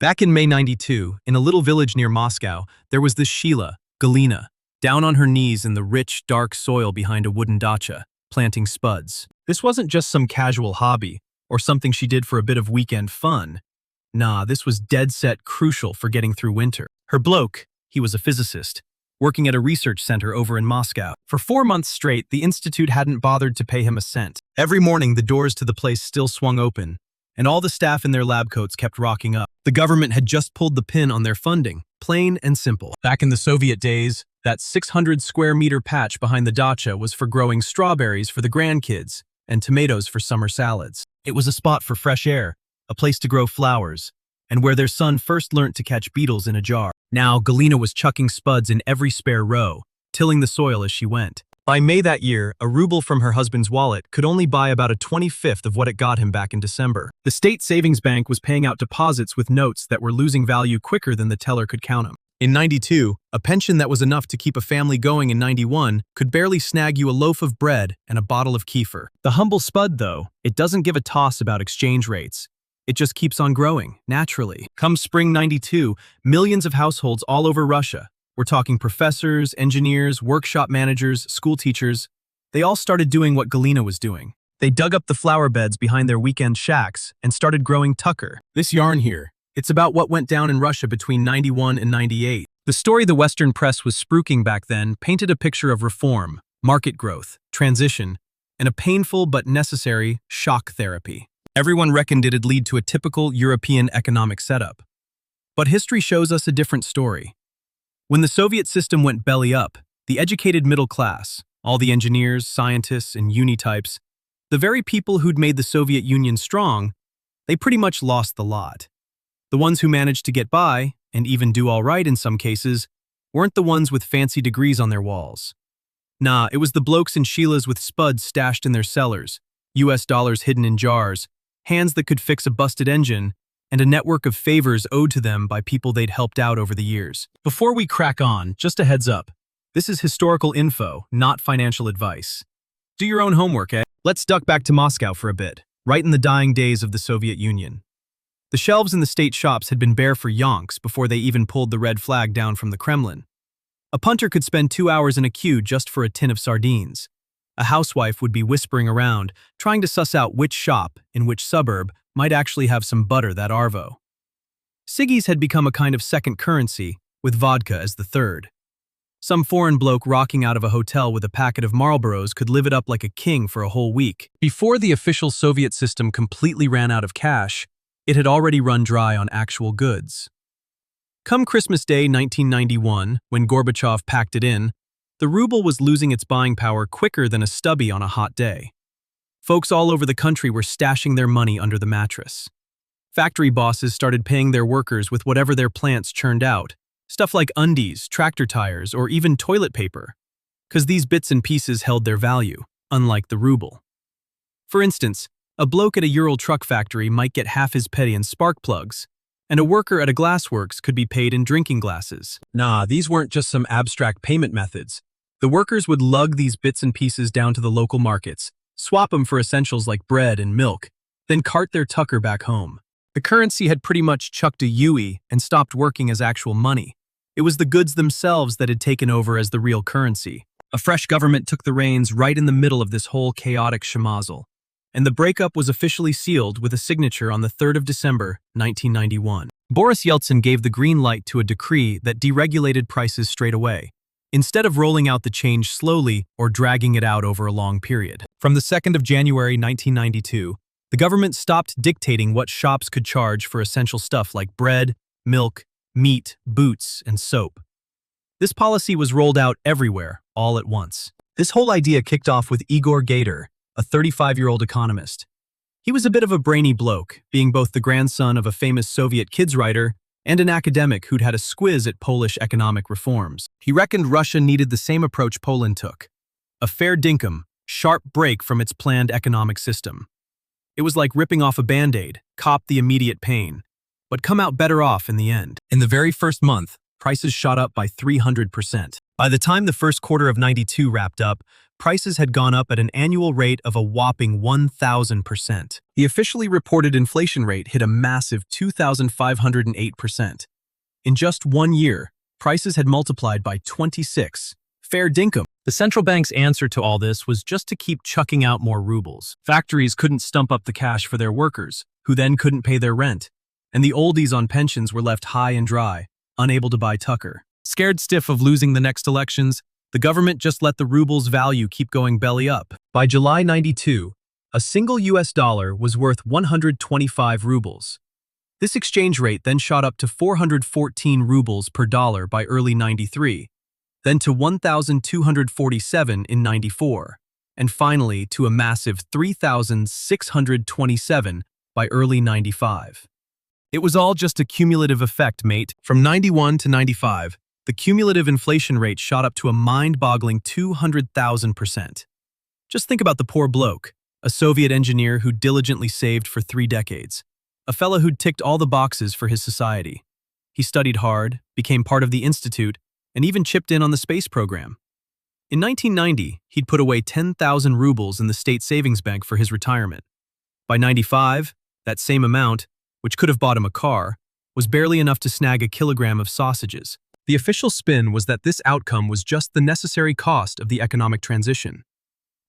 Back in May '92, in a little village near Moscow, there was this Sheila, Galina, down on her knees in the rich, dark soil behind a wooden dacha, planting spuds. This wasn't just some casual hobby, or something she did for a bit of weekend fun. Nah, this was dead-set crucial for getting through winter. Her bloke, he was a physicist, working at a research center over in Moscow. For 4 months straight, the institute hadn't bothered to pay him a cent. Every morning, the doors to the place still swung open, and all the staff in their lab coats kept rocking up. The government had just pulled the pin on their funding, plain and simple. Back in the Soviet days, that 600 square meter patch behind the dacha was for growing strawberries for the grandkids and tomatoes for summer salads. It was a spot for fresh air, a place to grow flowers, and where their son first learnt to catch beetles in a jar. Now, Galina was chucking spuds in every spare row, tilling the soil as she went. By May that year, a ruble from her husband's wallet could only buy about a 25th of what it got him back in December. The state savings bank was paying out deposits with notes that were losing value quicker than the teller could count them. In '92, a pension that was enough to keep a family going in '91 could barely snag you a loaf of bread and a bottle of kefir. The humble spud, though, it doesn't give a toss about exchange rates. It just keeps on growing, naturally. Come spring '92, millions of households all over Russia, we're talking professors, engineers, workshop managers, school teachers, they all started doing what Galina was doing. They dug up the flower beds behind their weekend shacks and started growing tucker. This yarn here, it's about what went down in Russia between '91 and '98. The story the Western press was spruiking back then painted a picture of reform, market growth, transition, and a painful but necessary shock therapy. Everyone reckoned it'd lead to a typical European economic setup. But history shows us a different story. When the Soviet system went belly up, the educated middle class, all the engineers, scientists, and uni types, the very people who'd made the Soviet Union strong, they pretty much lost the lot. The ones who managed to get by, and even do all right in some cases, weren't the ones with fancy degrees on their walls. Nah, it was the blokes and Sheilas with spuds stashed in their cellars, US dollars hidden in jars, hands that could fix a busted engine, and a network of favors owed to them by people they'd helped out over the years. Before we crack on, just a heads up. This is historical info, not financial advice. Do your own homework, eh? Let's duck back to Moscow for a bit, right in the dying days of the Soviet Union. The shelves in the state shops had been bare for yonks before they even pulled the red flag down from the Kremlin. A punter could spend 2 hours in a queue just for a tin of sardines. A housewife would be whispering around, trying to suss out which shop, in which suburb, might actually have some butter that arvo. Ciggies had become a kind of second currency, with vodka as the third. Some foreign bloke rocking out of a hotel with a packet of Marlboros could live it up like a king for a whole week. Before the official Soviet system completely ran out of cash, it had already run dry on actual goods. Come Christmas Day 1991, when Gorbachev packed it in, the ruble was losing its buying power quicker than a stubby on a hot day. Folks all over the country were stashing their money under the mattress. Factory bosses started paying their workers with whatever their plants churned out, stuff like undies, tractor tires, or even toilet paper, because these bits and pieces held their value, unlike the ruble. For instance, a bloke at a Ural truck factory might get half his pay in spark plugs, and a worker at a glassworks could be paid in drinking glasses. Nah, these weren't just some abstract payment methods. The workers would lug these bits and pieces down to the local markets, swap them for essentials like bread and milk, then cart their tucker back home. The currency had pretty much chucked a UE and stopped working as actual money. It was the goods themselves that had taken over as the real currency. A fresh government took the reins right in the middle of this whole chaotic schmozzle, and the breakup was officially sealed with a signature on the 3rd of December, 1991. Boris Yeltsin gave the green light to a decree that deregulated prices straight away, instead of rolling out the change slowly or dragging it out over a long period. From the 2nd of January 1992, the government stopped dictating what shops could charge for essential stuff like bread, milk, meat, boots, and soap. This policy was rolled out everywhere, all at once. This whole idea kicked off with Igor Gator, a 35-year-old economist. He was a bit of a brainy bloke, being both the grandson of a famous Soviet kids writer and an academic who'd had a squiz at Polish economic reforms. He reckoned Russia needed the same approach Poland took. A fair dinkum, sharp break from its planned economic system. It was like ripping off a Band-Aid, cop the immediate pain, but come out better off in the end. In the very first month, prices shot up by 300%. By the time the first quarter of '92 wrapped up, prices had gone up at an annual rate of a whopping 1,000%. The officially reported inflation rate hit a massive 2,508%. In just 1 year, prices had multiplied by 26. Fair dinkum. The central bank's answer to all this was just to keep chucking out more rubles. Factories couldn't stump up the cash for their workers, who then couldn't pay their rent. And the oldies on pensions were left high and dry, unable to buy tucker. Scared stiff of losing the next elections, the government just let the ruble's value keep going belly up. By July 92, a single US dollar was worth 125 rubles. This exchange rate then shot up to 414 rubles per dollar by early 93, then to 1,247 in 94, and finally to a massive 3,627 by early 95. It was all just a cumulative effect, mate. From 91 to 95, the cumulative inflation rate shot up to a mind-boggling 200,000%. Just think about the poor bloke, a Soviet engineer who diligently saved for 3 decades. A fella who'd ticked all the boxes for his society. He studied hard, became part of the institute, and even chipped in on the space program. In 1990, he'd put away 10,000 rubles in the state savings bank for his retirement. By 95, that same amount, which could have bought him a car, was barely enough to snag a kilogram of sausages. The official spin was that this outcome was just the necessary cost of the economic transition.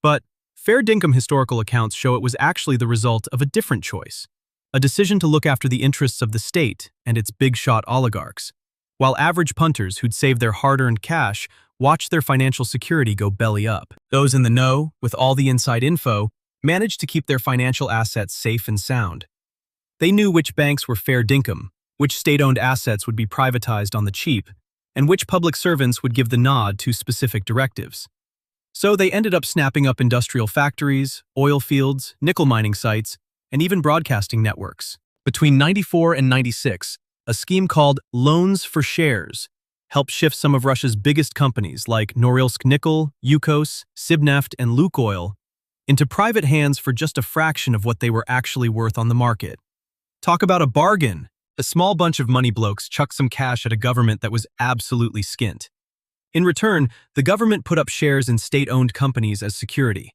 But fair dinkum historical accounts show it was actually the result of a different choice. A decision to look after the interests of the state and its big-shot oligarchs, while average punters who'd saved their hard-earned cash watched their financial security go belly up. Those in the know, with all the inside info, managed to keep their financial assets safe and sound. They knew which banks were fair dinkum, which state-owned assets would be privatized on the cheap, and which public servants would give the nod to specific directives. So they ended up snapping up industrial factories, oil fields, nickel mining sites, and even broadcasting networks. Between 94 and 96, a scheme called Loans for Shares helped shift some of Russia's biggest companies like Norilsk Nickel, Yukos, Sibneft, and Lukoil into private hands for just a fraction of what they were actually worth on the market. Talk about a bargain! A small bunch of money blokes chucked some cash at a government that was absolutely skint. In return, the government put up shares in state-owned companies as security.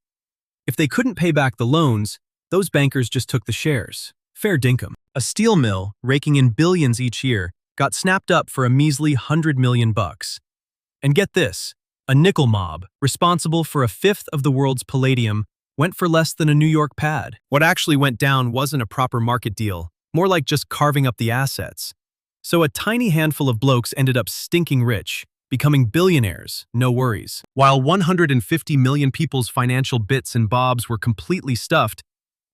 If they couldn't pay back the loans, those bankers just took the shares. Fair dinkum. A steel mill, raking in billions each year, got snapped up for a measly $100 million. And get this, a nickel mob, responsible for a fifth of the world's palladium, went for less than a New York pad. What actually went down wasn't a proper market deal, more like just carving up the assets. So a tiny handful of blokes ended up stinking rich, becoming billionaires, no worries. While 150 million people's financial bits and bobs were completely stuffed,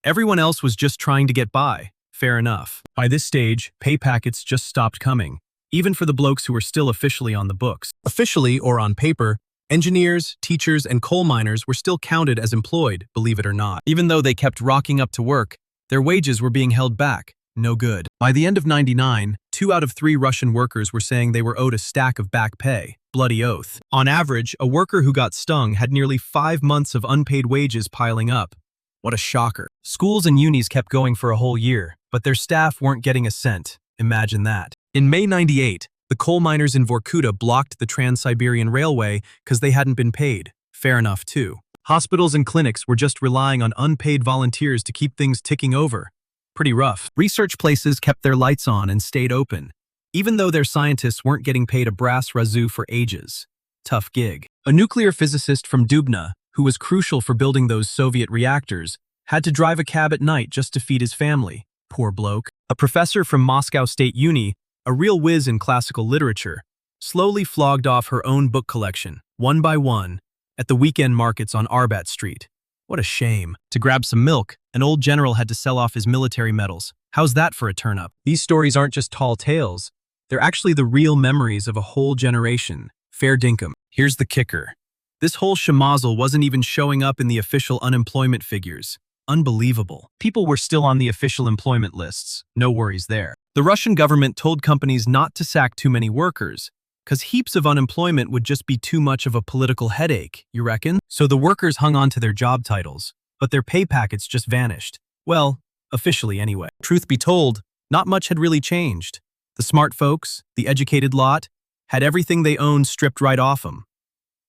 everyone else was just trying to get by. Fair enough. By this stage, pay packets just stopped coming, even for the blokes who were still officially on the books. Officially, or on paper, engineers, teachers, and coal miners were still counted as employed, believe it or not. Even though they kept rocking up to work, their wages were being held back. No good. By the end of 99, 2 out of 3 Russian workers were saying they were owed a stack of back pay. Bloody oath. On average, a worker who got stung had nearly 5 months of unpaid wages piling up. What a shocker. Schools and unis kept going for a whole year, but their staff weren't getting a cent. Imagine that. In May 98, the coal miners in Vorkuta blocked the Trans-Siberian Railway because they hadn't been paid. Fair enough, too. Hospitals and clinics were just relying on unpaid volunteers to keep things ticking over. Pretty rough. Research places kept their lights on and stayed open, even though their scientists weren't getting paid a brass razoo for ages. Tough gig. A nuclear physicist from Dubna, who was crucial for building those Soviet reactors, had to drive a cab at night just to feed his family. Poor bloke. A professor from Moscow State Uni, a real whiz in classical literature, slowly flogged off her own book collection, one by one, at the weekend markets on Arbat Street. What a shame. To grab some milk, an old general had to sell off his military medals. How's that for a turn-up? These stories aren't just tall tales. They're actually the real memories of a whole generation. Fair dinkum. Here's the kicker. This whole schmozzle wasn't even showing up in the official unemployment figures. Unbelievable. People were still on the official employment lists. No worries there. The Russian government told companies not to sack too many workers, because heaps of unemployment would just be too much of a political headache, you reckon? So the workers hung on to their job titles, but their pay packets just vanished. Well, officially anyway. Truth be told, not much had really changed. The smart folks, the educated lot, had everything they owned stripped right off them.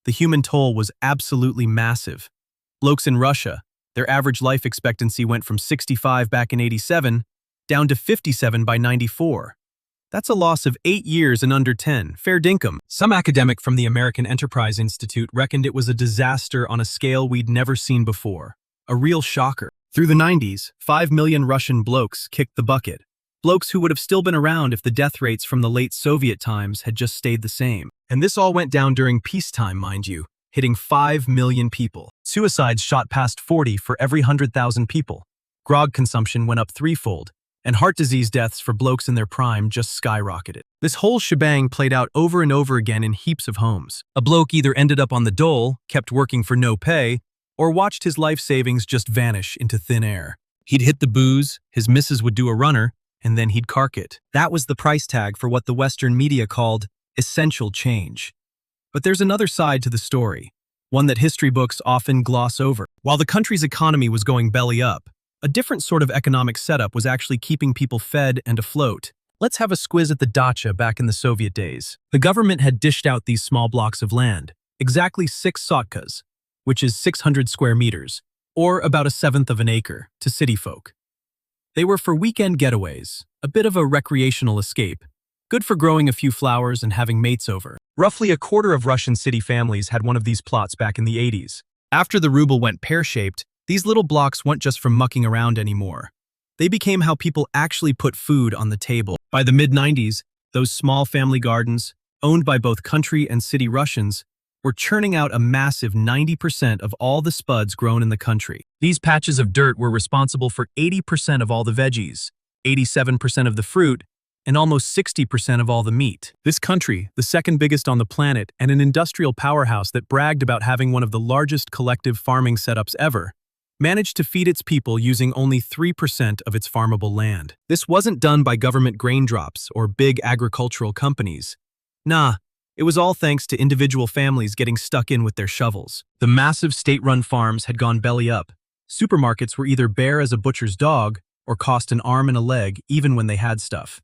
the human toll was absolutely massive. Blokes in Russia, their average life expectancy went from 65 back in 87 down to 57 by 94. That's a loss of 8 years in under 10, fair dinkum. Some academic from the American Enterprise Institute reckoned it was a disaster on a scale we'd never seen before. A real shocker. Through the 90s, 5 million Russian blokes kicked the bucket. Blokes who would have still been around if the death rates from the late Soviet times had just stayed the same. And this all went down during peacetime, mind you, hitting 5 million people. Suicides shot past 40 for every 100,000 people. Grog consumption went up threefold, and heart disease deaths for blokes in their prime just skyrocketed. This whole shebang played out over and over again in heaps of homes. A bloke either ended up on the dole, kept working for no pay, or watched his life savings just vanish into thin air. He'd hit the booze, his missus would do a runner, and then he'd cark it. That was the price tag for what the Western media called essential change. But there's another side to the story, one that history books often gloss over. While the country's economy was going belly up, a different sort of economic setup was actually keeping people fed and afloat. Let's have a squiz at the dacha back in the Soviet days. The government had dished out these small blocks of land, exactly 6 sotkas, which is 600 square meters, or about 1/7 of an acre, to city folk. They were for weekend getaways, a bit of a recreational escape, good for growing a few flowers and having mates over. Roughly a quarter of Russian city families had one of these plots back in the 80s. After the ruble went pear-shaped, these little blocks weren't just for mucking around anymore. They became how people actually put food on the table. By the mid-90s, those small family gardens, owned by both country and city Russians, were churning out a massive 90% of all the spuds grown in the country. These patches of dirt were responsible for 80% of all the veggies, 87% of the fruit, and almost 60% of all the meat. This country, the second biggest on the planet and an industrial powerhouse that bragged about having one of the largest collective farming setups ever, managed to feed its people using only 3% of its farmable land. This wasn't done by government grain drops or big agricultural companies. Nah, it was all thanks to individual families getting stuck in with their shovels. The massive state-run farms had gone belly up. Supermarkets were either bare as a butcher's dog or cost an arm and a leg even when they had stuff.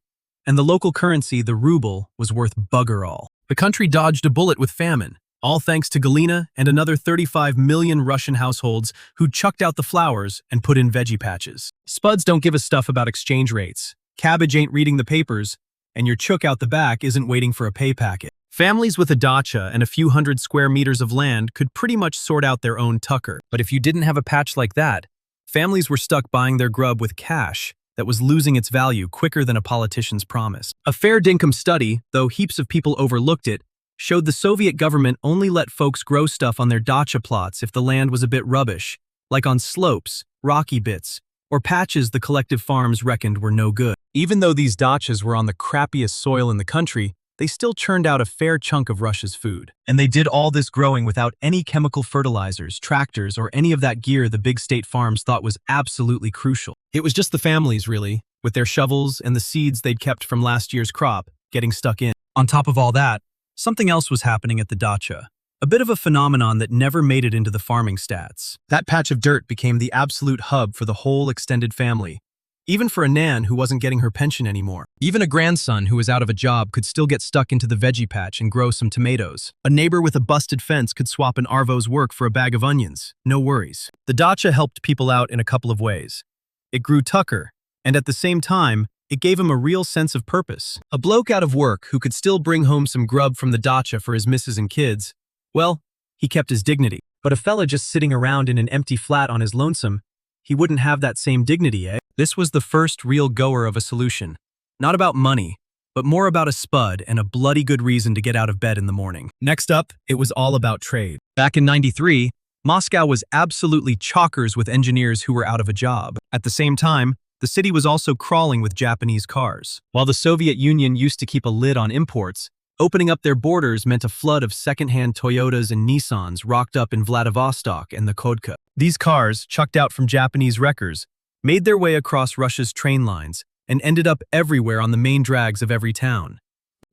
And the local currency, the ruble, was worth bugger all. The country dodged a bullet with famine, all thanks to Galina and another 35 million Russian households who chucked out the flowers and put in veggie patches. Spuds don't give a stuff about exchange rates. Cabbage ain't reading the papers, and your chook out the back isn't waiting for a pay packet. Families with a dacha and a few hundred square meters of land could pretty much sort out their own tucker. But if you didn't have a patch like that, families were stuck buying their grub with cash that was losing its value quicker than a politician's promise. A fair dinkum study, though heaps of people overlooked it, showed the Soviet government only let folks grow stuff on their dacha plots if the land was a bit rubbish, like on slopes, rocky bits, or patches the collective farms reckoned were no good. Even though these dachas were on the crappiest soil in the country, they still churned out a fair chunk of Russia's food. And they did all this growing without any chemical fertilizers, tractors, or any of that gear the big state farms thought was absolutely crucial. It was just the families, really, with their shovels and the seeds they'd kept from last year's crop, getting stuck in. On top of all that, something else was happening at the dacha, a bit of a phenomenon that never made it into the farming stats. That patch of dirt became the absolute hub for the whole extended family, even for a nan who wasn't getting her pension anymore. Even a grandson who was out of a job could still get stuck into the veggie patch and grow some tomatoes. A neighbor with a busted fence could swap an Arvo's work for a bag of onions. No worries. The dacha helped people out in a couple of ways. It grew tucker, and at the same time, it gave him a real sense of purpose. A bloke out of work who could still bring home some grub from the dacha for his missus and kids, well, he kept his dignity. But a fella just sitting around in an empty flat on his lonesome, he wouldn't have that same dignity, eh? This was the first real goer of a solution. Not about money, but more about a spud and a bloody good reason to get out of bed in the morning. Next up, it was all about trade. Back in '93, Moscow was absolutely chockers with engineers who were out of a job. At the same time, the city was also crawling with Japanese cars. While the Soviet Union used to keep a lid on imports, opening up their borders meant a flood of second-hand Toyotas and Nissans rocked up in Vladivostok and the Kodka. These cars, chucked out from Japanese wreckers, made their way across Russia's train lines and ended up everywhere on the main drags of every town.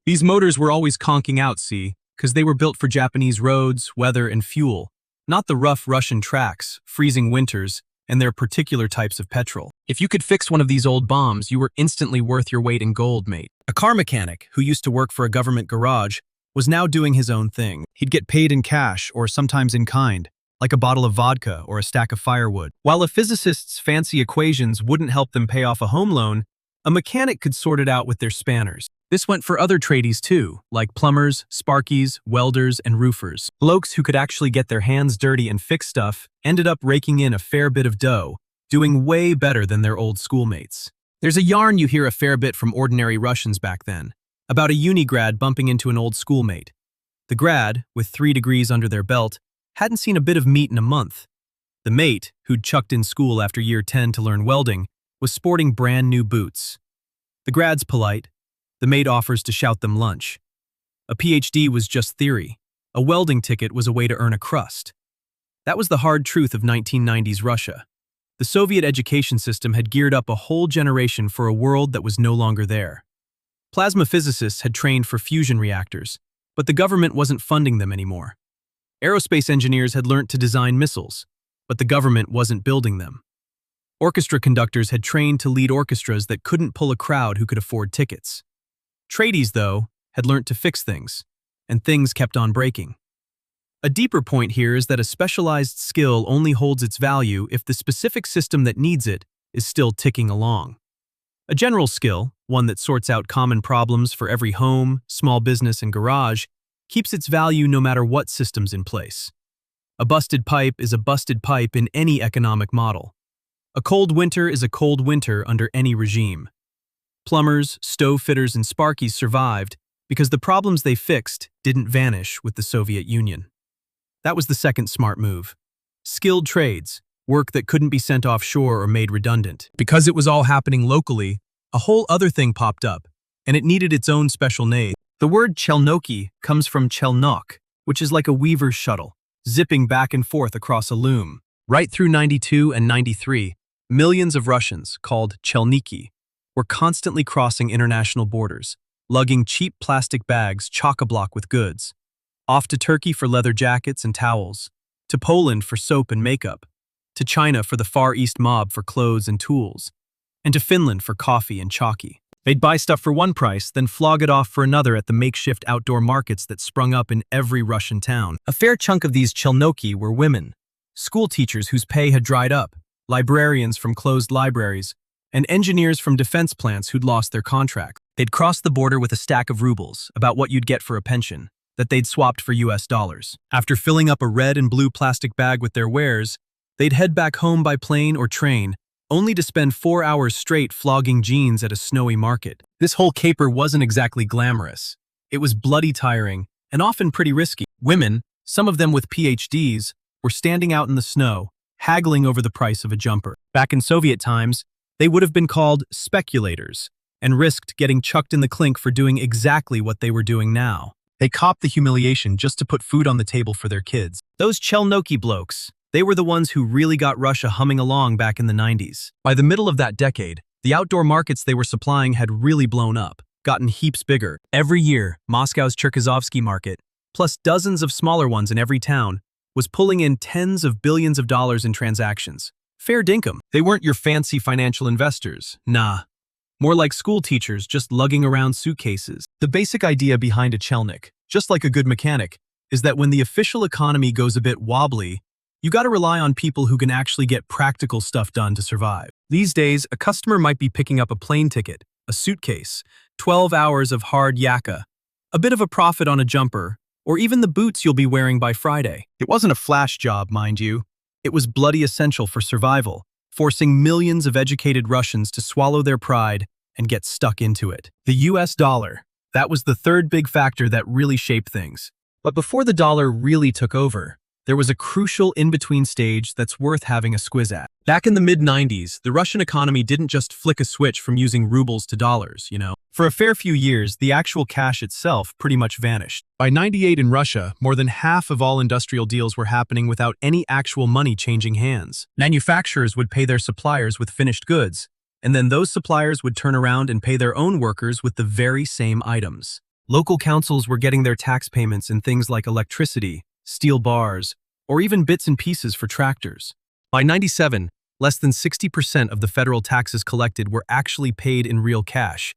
These motors were always conking out, see, because they were built for Japanese roads, weather, and fuel, not the rough Russian tracks, freezing winters, and their particular types of petrol. If you could fix one of these old bombs, you were instantly worth your weight in gold, mate. A car mechanic who used to work for a government garage was now doing his own thing. He'd get paid in cash or sometimes in kind, like a bottle of vodka or a stack of firewood. While a physicist's fancy equations wouldn't help them pay off a home loan, a mechanic could sort it out with their spanners. This went for other tradies too, like plumbers, sparkies, welders, and roofers. Blokes who could actually get their hands dirty and fix stuff ended up raking in a fair bit of dough, doing way better than their old schoolmates. There's a yarn you hear a fair bit from ordinary Russians back then, about a uni grad bumping into an old schoolmate. The grad, with 3 degrees under their belt, hadn't seen a bit of meat in a month. The mate, who'd chucked in school after year 10 to learn welding, was sporting brand new boots. The grad's polite. The mate offers to shout them lunch. A PhD was just theory. A welding ticket was a way to earn a crust. That was the hard truth of 1990s Russia. The Soviet education system had geared up a whole generation for a world that was no longer there. Plasma physicists had trained for fusion reactors, but the government wasn't funding them anymore. Aerospace engineers had learnt to design missiles, but the government wasn't building them. Orchestra conductors had trained to lead orchestras that couldn't pull a crowd who could afford tickets. Tradies, though, had learnt to fix things, and things kept on breaking. A deeper point here is that a specialized skill only holds its value if the specific system that needs it is still ticking along. A general skill, one that sorts out common problems for every home, small business, and garage, keeps its value no matter what system's in place. A busted pipe is a busted pipe in any economic model. A cold winter is a cold winter under any regime. Plumbers, stove fitters, and sparkies survived because the problems they fixed didn't vanish with the Soviet Union. That was the second smart move. Skilled trades, work that couldn't be sent offshore or made redundant. Because it was all happening locally, a whole other thing popped up, and it needed its own special name. The word chelnoki comes from chelnok, which is like a weaver's shuttle, zipping back and forth across a loom. Right through 92 and 93, millions of Russians, called chelniki, were constantly crossing international borders, lugging cheap plastic bags chock-a-block with goods. Off to Turkey for leather jackets and towels, to Poland for soap and makeup, to China for the Far East mob for clothes and tools, and to Finland for coffee and chalky. They'd buy stuff for one price, then flog it off for another at the makeshift outdoor markets that sprung up in every Russian town. A fair chunk of these chelnoki were women, school teachers whose pay had dried up, librarians from closed libraries, and engineers from defense plants who'd lost their contract. They'd cross the border with a stack of rubles, about what you'd get for a pension, that they'd swapped for US dollars. After filling up a red and blue plastic bag with their wares, they'd head back home by plane or train, only to spend 4 hours straight flogging jeans at a snowy market. This whole caper wasn't exactly glamorous. It was bloody tiring, and often pretty risky. Women, some of them with PhDs, were standing out in the snow, haggling over the price of a jumper. Back in Soviet times, they would have been called speculators, and risked getting chucked in the clink for doing exactly what they were doing now. They copped the humiliation just to put food on the table for their kids. Those chelnoki blokes, they were the ones who really got Russia humming along back in the 90s. By the middle of that decade, the outdoor markets they were supplying had really blown up, gotten heaps bigger. Every year, Moscow's Cherkizovsky market, plus dozens of smaller ones in every town, was pulling in tens of billions of dollars in transactions. Fair dinkum. They weren't your fancy financial investors. Nah. More like school teachers just lugging around suitcases. The basic idea behind a chelnik, just like a good mechanic, is that when the official economy goes a bit wobbly, you gotta rely on people who can actually get practical stuff done to survive. These days, a customer might be picking up a plane ticket, a suitcase, 12 hours of hard yakka, a bit of a profit on a jumper, or even the boots you'll be wearing by Friday. It wasn't a flash job, mind you. It was bloody essential for survival, forcing millions of educated Russians to swallow their pride and get stuck into it. The US dollar. That was the third big factor that really shaped things. But before the dollar really took over, there was a crucial in-between stage that's worth having a squiz at. Back in the mid-90s, the Russian economy didn't just flick a switch from using rubles to dollars, you know. For a fair few years, the actual cash itself pretty much vanished. By 98 in Russia, more than half of all industrial deals were happening without any actual money changing hands. Manufacturers would pay their suppliers with finished goods, and then those suppliers would turn around and pay their own workers with the very same items. Local councils were getting their tax payments in things like electricity, steel bars, or even bits and pieces for tractors. By 97, less than 60% of the federal taxes collected were actually paid in real cash.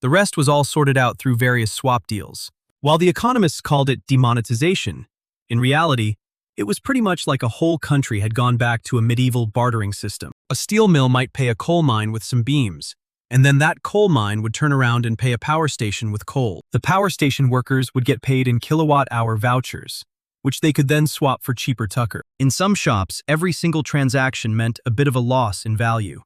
The rest was all sorted out through various swap deals. While the economists called it demonetization, in reality, it was pretty much like a whole country had gone back to a medieval bartering system. A steel mill might pay a coal mine with some beams, and then that coal mine would turn around and pay a power station with coal. The power station workers would get paid in kilowatt-hour vouchers, which they could then swap for cheaper tucker. In some shops, every single transaction meant a bit of a loss in value.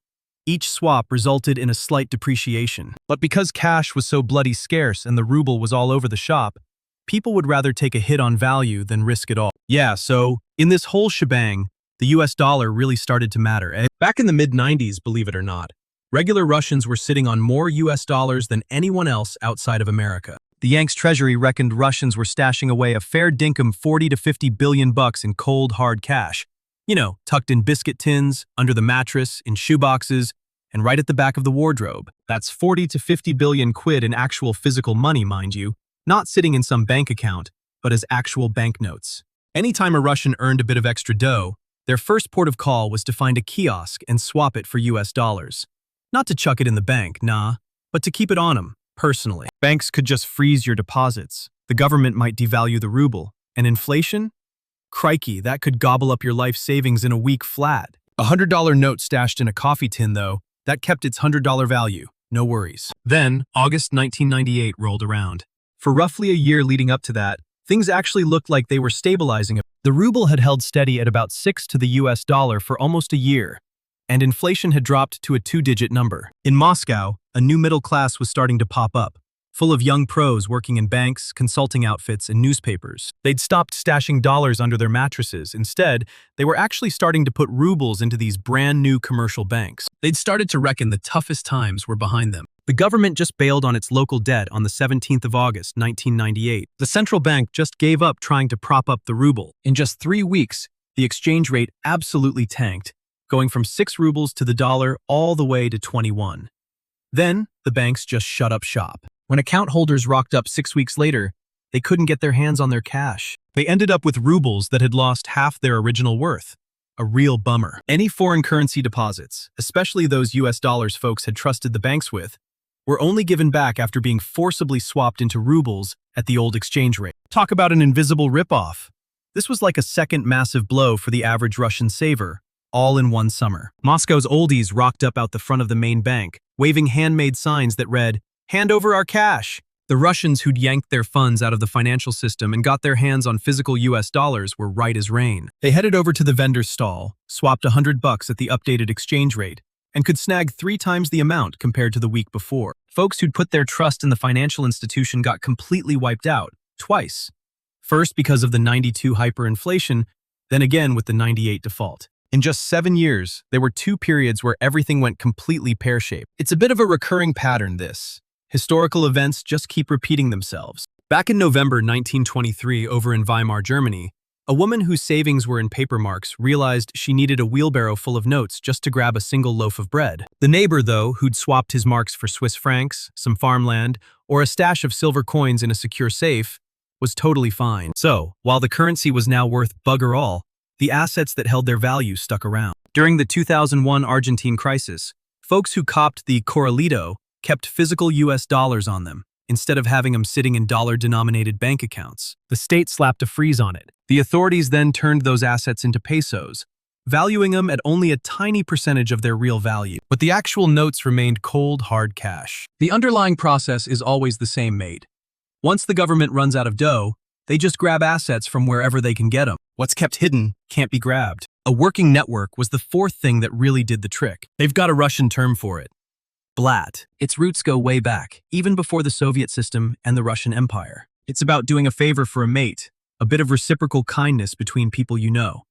Each swap resulted in a slight depreciation. But because cash was so bloody scarce and the ruble was all over the shop, people would rather take a hit on value than risk it all. Yeah, so in this whole shebang, the US dollar really started to matter, eh? Back in the mid-90s, believe it or not, regular Russians were sitting on more US dollars than anyone else outside of America. The Yanks treasury reckoned Russians were stashing away a fair dinkum 40 to 50 billion bucks in cold, hard cash. You know, tucked in biscuit tins, under the mattress, in shoeboxes, and right at the back of the wardrobe. That's 40 to 50 billion quid in actual physical money, mind you, not sitting in some bank account, but as actual banknotes. Anytime a Russian earned a bit of extra dough, their first port of call was to find a kiosk and swap it for US dollars. Not to chuck it in the bank, nah, but to keep it on them, personally. Banks could just freeze your deposits. The government might devalue the ruble. And inflation? Crikey, that could gobble up your life savings in a week flat. A $100 note stashed in a coffee tin, though, that kept its $100 value. No worries. Then, August 1998 rolled around. For roughly a year leading up to that, things actually looked like they were stabilizing. The ruble had held steady at about 6 to the US dollar for almost a year, and inflation had dropped to a two-digit number. In Moscow, a new middle class was starting to pop up, full of young pros working in banks, consulting outfits, and newspapers. They'd stopped stashing dollars under their mattresses. Instead, they were actually starting to put rubles into these brand new commercial banks. They'd started to reckon the toughest times were behind them. The government just bailed on its local debt on the 17th of August, 1998. The central bank just gave up trying to prop up the ruble. In just 3 weeks, the exchange rate absolutely tanked, going from 6 rubles to the dollar all the way to 21. Then, the banks just shut up shop. When account holders rocked up 6 weeks later, they couldn't get their hands on their cash. They ended up with rubles that had lost half their original worth. A real bummer. Any foreign currency deposits, especially those US dollars folks had trusted the banks with, were only given back after being forcibly swapped into rubles at the old exchange rate. Talk about an invisible ripoff. This was like a second massive blow for the average Russian saver, all in one summer. Moscow's oldies rocked up out the front of the main bank, waving handmade signs that read, "Hand over our cash." The Russians who'd yanked their funds out of the financial system and got their hands on physical US dollars were right as rain. They headed over to the vendor's stall, swapped $100 at the updated exchange rate, and could snag 3 times the amount compared to the week before. Folks who'd put their trust in the financial institution got completely wiped out, twice. First because of the 92 hyperinflation, then again with the 98 default. In just 7 years, there were 2 periods where everything went completely pear-shaped. It's a bit of a recurring pattern, this. Historical events just keep repeating themselves. Back in November 1923, over in Weimar, Germany, a woman whose savings were in paper marks realized she needed a wheelbarrow full of notes just to grab a single loaf of bread. The neighbor, though, who'd swapped his marks for Swiss francs, some farmland, or a stash of silver coins in a secure safe, was totally fine. So, while the currency was now worth bugger all, the assets that held their value stuck around. During the 2001 Argentine crisis, folks who copped the corralito kept physical US dollars on them, instead of having them sitting in dollar-denominated bank accounts. The state slapped a freeze on it. The authorities then turned those assets into pesos, valuing them at only a tiny percentage of their real value. But the actual notes remained cold, hard cash. The underlying process is always the same, mate. Once the government runs out of dough, they just grab assets from wherever they can get them. What's kept hidden can't be grabbed. A working network was the fourth thing that really did the trick. They've got a Russian term for it. Blat. Its roots go way back, even before the Soviet system and the Russian Empire. It's about doing a favor for a mate, a bit of reciprocal kindness between people you know.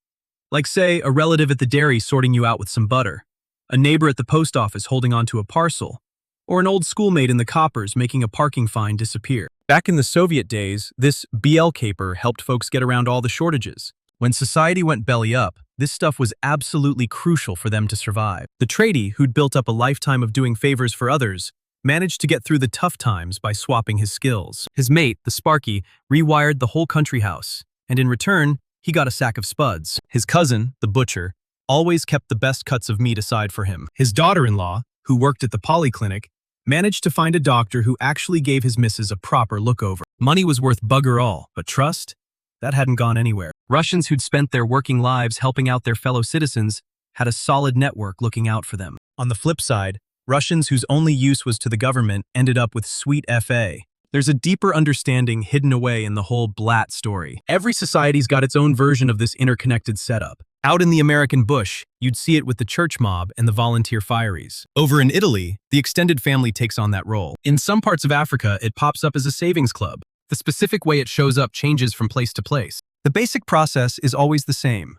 Like, say, a relative at the dairy sorting you out with some butter, a neighbor at the post office holding onto a parcel, or an old schoolmate in the coppers making a parking fine disappear. Back in the Soviet days, this BL caper helped folks get around all the shortages. When society went belly up, this stuff was absolutely crucial for them to survive. The tradie, who'd built up a lifetime of doing favors for others, managed to get through the tough times by swapping his skills. His mate, the Sparky, rewired the whole country house, and in return, he got a sack of spuds. His cousin, the butcher, always kept the best cuts of meat aside for him. His daughter-in-law, who worked at the polyclinic, managed to find a doctor who actually gave his missus a proper look-over. Money was worth bugger all, but trust? That hadn't gone anywhere. Russians who'd spent their working lives helping out their fellow citizens had a solid network looking out for them. On the flip side, Russians whose only use was to the government ended up with sweet FA. There's a deeper understanding hidden away in the whole Blatt story. Every society's got its own version of this interconnected setup. Out in the American bush, you'd see it with the church mob and the volunteer fireys. Over in Italy, the extended family takes on that role. In some parts of Africa, it pops up as a savings club. The specific way it shows up changes from place to place. The basic process is always the same.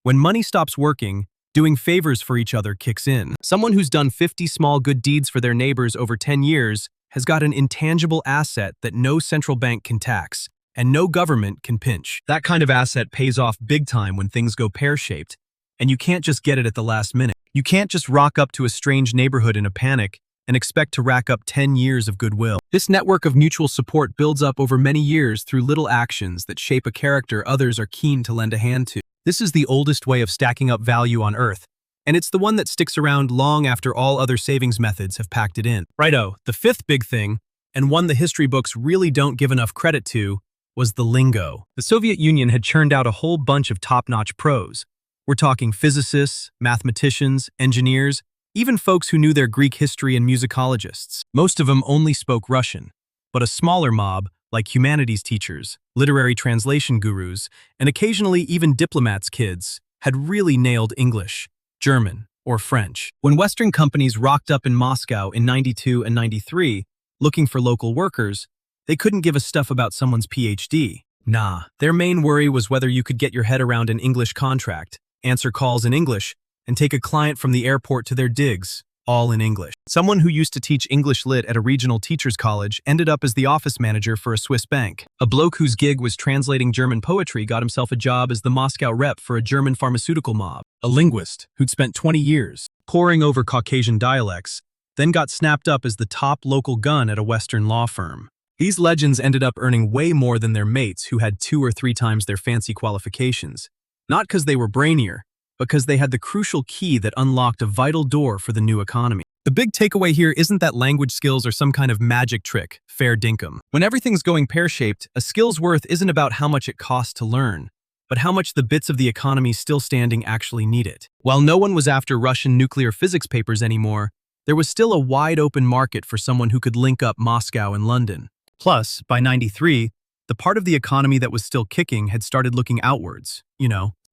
When money stops working, doing favors for each other kicks in. Someone who's done 50 small good deeds for their neighbors over 10 years has got an intangible asset that no central bank can tax, and no government can pinch. That kind of asset pays off big time when things go pear-shaped, and you can't just get it at the last minute. You can't just rock up to a strange neighborhood in a panic and expect to rack up 10 years of goodwill. This network of mutual support builds up over many years through little actions that shape a character others are keen to lend a hand to. This is the oldest way of stacking up value on Earth, and it's the one that sticks around long after all other savings methods have packed it in. Righto, the fifth big thing, and one the history books really don't give enough credit to, was the lingo. The Soviet Union had churned out a whole bunch of top-notch pros. We're talking physicists, mathematicians, engineers, even folks who knew their Greek history and musicologists. Most of them only spoke Russian, but a smaller mob, like humanities teachers, literary translation gurus, and occasionally even diplomats' kids, had really nailed English, German, or French. When Western companies rocked up in Moscow in '92 and '93, looking for local workers, they couldn't give a stuff about someone's PhD. Nah, their main worry was whether you could get your head around an English contract, answer calls in English, and take a client from the airport to their digs, all in English. Someone who used to teach English lit at a regional teachers' college ended up as the office manager for a Swiss bank. A bloke whose gig was translating German poetry got himself a job as the Moscow rep for a German pharmaceutical mob. A linguist who'd spent 20 years poring over Caucasian dialects, then got snapped up as the top local gun at a Western law firm. These legends ended up earning way more than their mates who had 2 or 3 times their fancy qualifications. Not because they were brainier, because they had the crucial key that unlocked a vital door for the new economy. The big takeaway here isn't that language skills are some kind of magic trick, fair dinkum. When everything's going pear-shaped, a skill's worth isn't about how much it costs to learn, but how much the bits of the economy still standing actually need it. While no one was after Russian nuclear physics papers anymore, there was still a wide-open market for someone who could link up Moscow and London. Plus, by '93, the part of the economy that was still kicking had started looking outwards.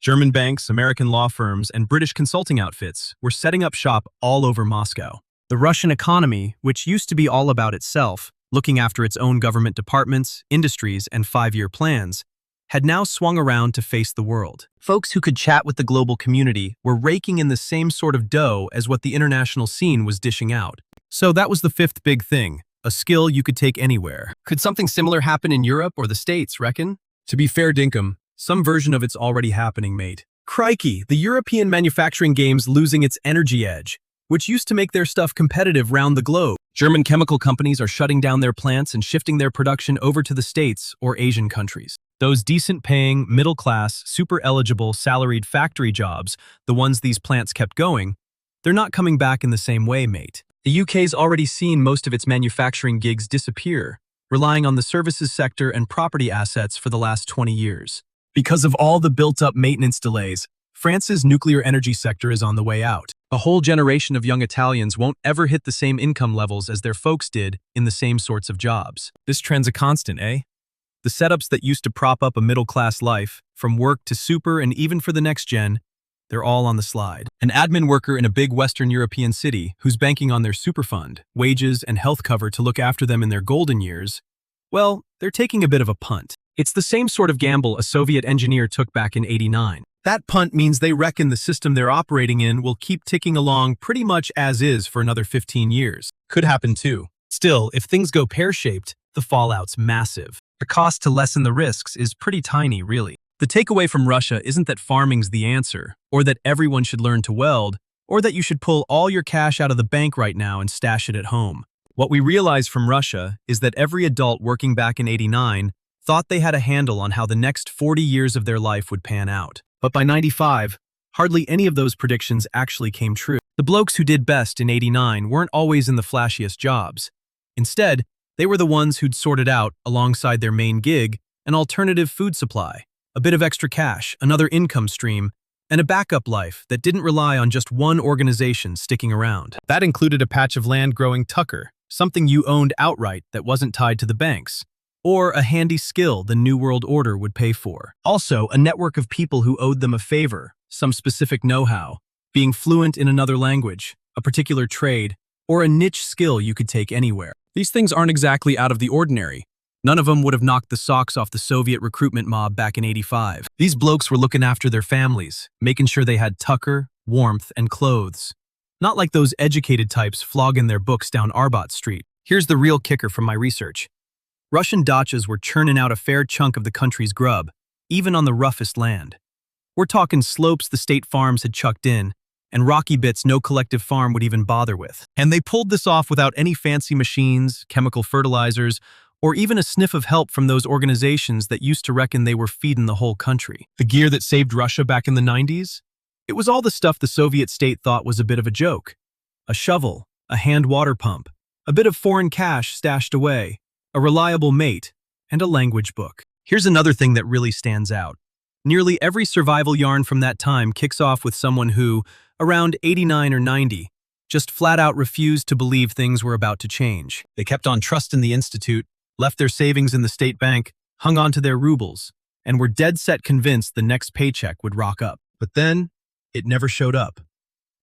German banks, American law firms, and British consulting outfits were setting up shop all over Moscow. The Russian economy, which used to be all about itself, looking after its own government departments, industries, and 5-year plans, had now swung around to face the world. Folks who could chat with the global community were raking in the same sort of dough as what the international scene was dishing out. So that was the fifth big thing, a skill you could take anywhere. Could something similar happen in Europe or the States, reckon? To be fair dinkum, some version of it's already happening, mate. Crikey, the European manufacturing game's losing its energy edge, which used to make their stuff competitive round the globe. German chemical companies are shutting down their plants and shifting their production over to the States or Asian countries. Those decent-paying, middle-class, super-eligible, salaried factory jobs, the ones these plants kept going, they're not coming back in the same way, mate. The UK's already seen most of its manufacturing gigs disappear, relying on the services sector and property assets for the last 20 years. Because of all the built-up maintenance delays, France's nuclear energy sector is on the way out. A whole generation of young Italians won't ever hit the same income levels as their folks did in the same sorts of jobs. This trend's a constant, eh? The setups that used to prop up a middle-class life, from work to super and even for the next gen, they're all on the slide. An admin worker in a big Western European city who's banking on their super fund, wages, and health cover to look after them in their golden years, well, they're taking a bit of a punt. It's the same sort of gamble a Soviet engineer took back in '89. That punt means they reckon the system they're operating in will keep ticking along pretty much as is for another 15 years. Could happen too. Still, if things go pear-shaped, the fallout's massive. The cost to lessen the risks is pretty tiny, really. The takeaway from Russia isn't that farming's the answer, or that everyone should learn to weld, or that you should pull all your cash out of the bank right now and stash it at home. What we realize from Russia is that every adult working back in '89 thought they had a handle on how the next 40 years of their life would pan out. But by '95, Hardly any of those predictions actually came true. The blokes who did best in '89 weren't always in the flashiest jobs. Instead, they were the ones who'd sorted out, alongside their main gig, an alternative food supply, a bit of extra cash, another income stream, and a backup life that didn't rely on just one organization sticking around. That included a patch of land growing tucker, something you owned outright that wasn't tied to the banks, or a handy skill the New World Order would pay for. Also, a network of people who owed them a favor, some specific know-how, being fluent in another language, a particular trade, or a niche skill you could take anywhere. These things aren't exactly out of the ordinary. None of them would have knocked the socks off the Soviet recruitment mob back in '85. These blokes were looking after their families, making sure they had tucker, warmth, and clothes. Not like those educated types flogging their books down Arbat Street. Here's the real kicker from my research. Russian dachas were churning out a fair chunk of the country's grub, even on the roughest land. We're talking slopes the state farms had chucked in, and rocky bits no collective farm would even bother with. And they pulled this off without any fancy machines, chemical fertilizers, or even a sniff of help from those organizations that used to reckon they were feeding the whole country. The gear that saved Russia back in the '90s? It was all the stuff the Soviet state thought was a bit of a joke. A shovel, a hand water pump, a bit of foreign cash stashed away, a reliable mate, and a language book. Here's another thing that really stands out. Nearly every survival yarn from that time kicks off with someone who, around '89 or '90, just flat out refused to believe things were about to change. They kept on trusting the institute, left their savings in the state bank, hung on to their rubles, and were dead set convinced the next paycheck would rock up. But then, it never showed up.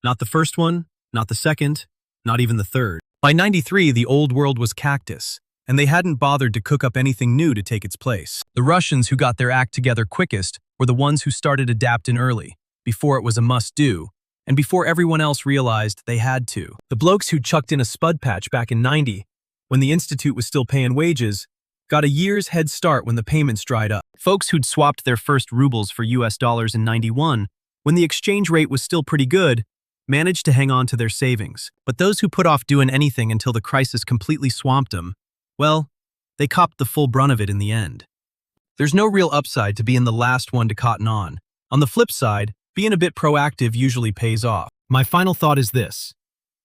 Not the first one, not the second, not even the third. By '93, the old world was cactus, and they hadn't bothered to cook up anything new to take its place. The Russians who got their act together quickest were the ones who started adapting early, before it was a must-do, and before everyone else realized they had to. The blokes who chucked in a spud patch back in '90, when the institute was still paying wages, got a year's head start when the payments dried up. Folks who'd swapped their first rubles for US dollars in '91, when the exchange rate was still pretty good, managed to hang on to their savings. But those who put off doing anything until the crisis completely swamped them, well, they copped the full brunt of it in the end. There's no real upside to being the last one to cotton on. On the flip side, being a bit proactive usually pays off. My final thought is this.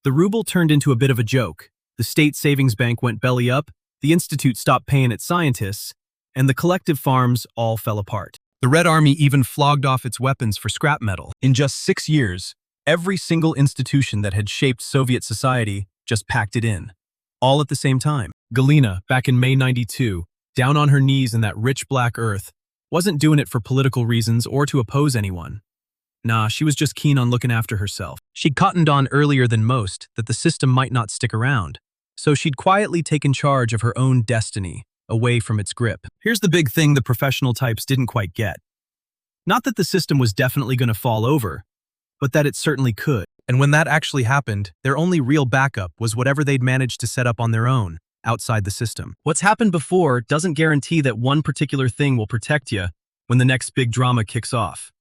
The ruble turned into a bit of a joke. The state savings bank went belly up, the institute stopped paying its scientists, and the collective farms all fell apart. The Red Army even flogged off its weapons for scrap metal. In just 6 years, every single institution that had shaped Soviet society just packed it in. All at the same time. Galina, back in May '92, down on her knees in that rich black earth, wasn't doing it for political reasons or to oppose anyone. Nah, she was just keen on looking after herself. She'd cottoned on earlier than most that the system might not stick around, so she'd quietly taken charge of her own destiny, away from its grip. Here's the big thing the professional types didn't quite get. Not that the system was definitely going to fall over, but that it certainly could. And when that actually happened, their only real backup was whatever they'd managed to set up on their own, outside the system. What's happened before doesn't guarantee that one particular thing will protect you when the next big drama kicks off.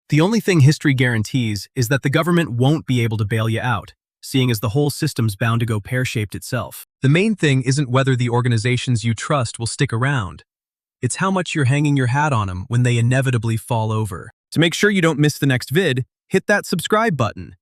The only thing history guarantees is that the government won't be able to bail you out, seeing as the whole system's bound to go pear-shaped itself. The main thing isn't whether the organizations you trust will stick around. It's how much you're hanging your hat on them when they inevitably fall over. To make sure you don't miss the next vid, hit that subscribe button